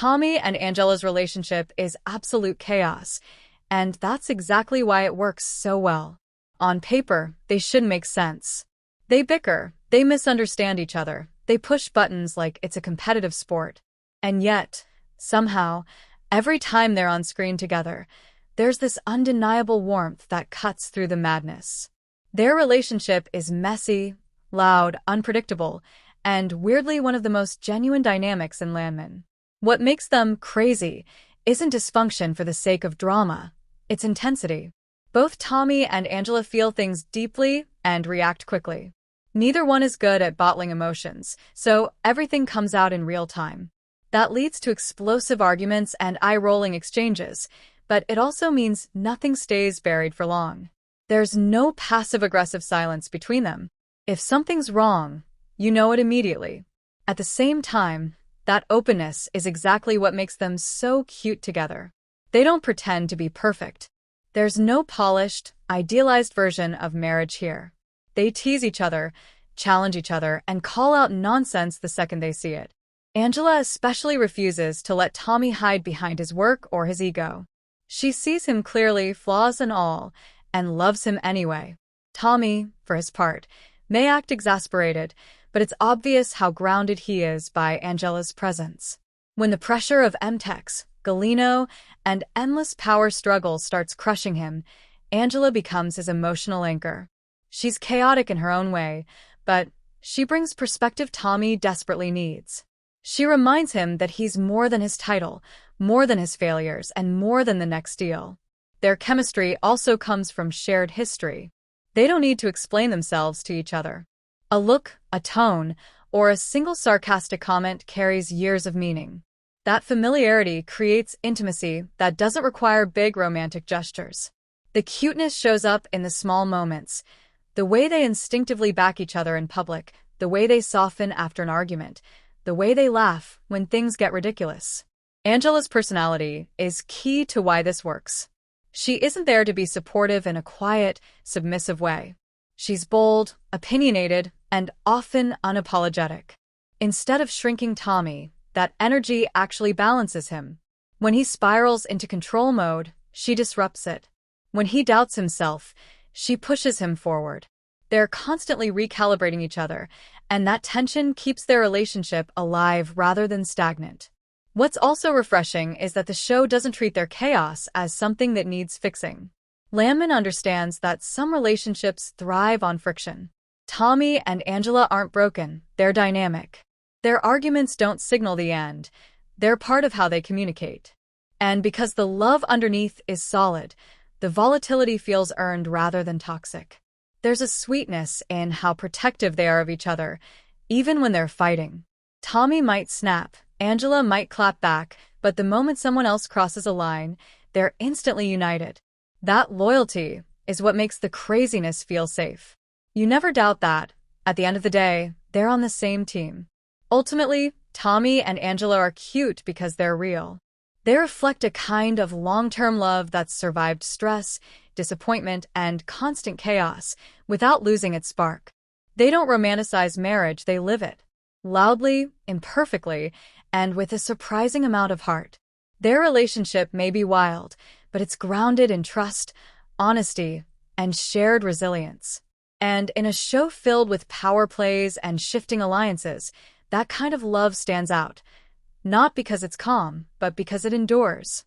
Tommy and Angela's relationship is absolute chaos, and that's exactly why it works so well. On paper, they should make sense. They bicker, they misunderstand each other, they push buttons like it's a competitive sport. And yet, somehow, every time they're on screen together, there's this undeniable warmth that cuts through the madness. Their relationship is messy, loud, unpredictable, and weirdly one of the most genuine dynamics in Landman. What makes them crazy isn't dysfunction for the sake of drama, it's intensity. Both Tommy and Angela feel things deeply and react quickly. Neither one is good at bottling emotions, so everything comes out in real time. That leads to explosive arguments and eye-rolling exchanges, but it also means nothing stays buried for long. There's no passive-aggressive silence between them. If something's wrong, you know it immediately. At the same time, that openness is exactly what makes them so cute together. They don't pretend to be perfect. There's no polished, idealized version of marriage here. They tease each other, challenge each other, and call out nonsense the second they see it. Angela especially refuses to let Tommy hide behind his work or his ego. She sees him clearly, flaws and all, and loves him anyway. Tommy, for his part, may act exasperated, but it's obvious how grounded he is by Angela's presence. When the pressure of MTechs, Galeno, and endless power struggles starts crushing him, Angela becomes his emotional anchor. She's chaotic in her own way, but she brings perspective Tommy desperately needs. She reminds him that he's more than his title, more than his failures, and more than the next deal. Their chemistry also comes from shared history. They don't need to explain themselves to each other. A look, a tone, or a single sarcastic comment carries years of meaning. That familiarity creates intimacy that doesn't require big romantic gestures. The cuteness shows up in the small moments, the way they instinctively back each other in public, the way they soften after an argument, the way they laugh when things get ridiculous. Angela's personality is key to why this works. She isn't there to be supportive in a quiet, submissive way. She's bold, opinionated, and often unapologetic. Instead of shrinking Tommy, that energy actually balances him. When he spirals into control mode, she disrupts it. When he doubts himself, she pushes him forward. They're constantly recalibrating each other, and that tension keeps their relationship alive rather than stagnant. What's also refreshing is that the show doesn't treat their chaos as something that needs fixing. Landman understands that some relationships thrive on friction. Tommy and Angela aren't broken, they're dynamic. Their arguments don't signal the end, they're part of how they communicate. And because the love underneath is solid, the volatility feels earned rather than toxic. There's a sweetness in how protective they are of each other, even when they're fighting. Tommy might snap, Angela might clap back, but the moment someone else crosses a line, they're instantly united. That loyalty is what makes the craziness feel safe. You never doubt that, at the end of the day, they're on the same team. Ultimately, Tommy and Angela are cute because they're real. They reflect a kind of long-term love that's survived stress, disappointment, and constant chaos without losing its spark. They don't romanticize marriage, they live it. Loudly, imperfectly, and with a surprising amount of heart. Their relationship may be wild, but it's grounded in trust, honesty, and shared resilience. And in a show filled with power plays and shifting alliances, that kind of love stands out. Not because it's calm, but because it endures.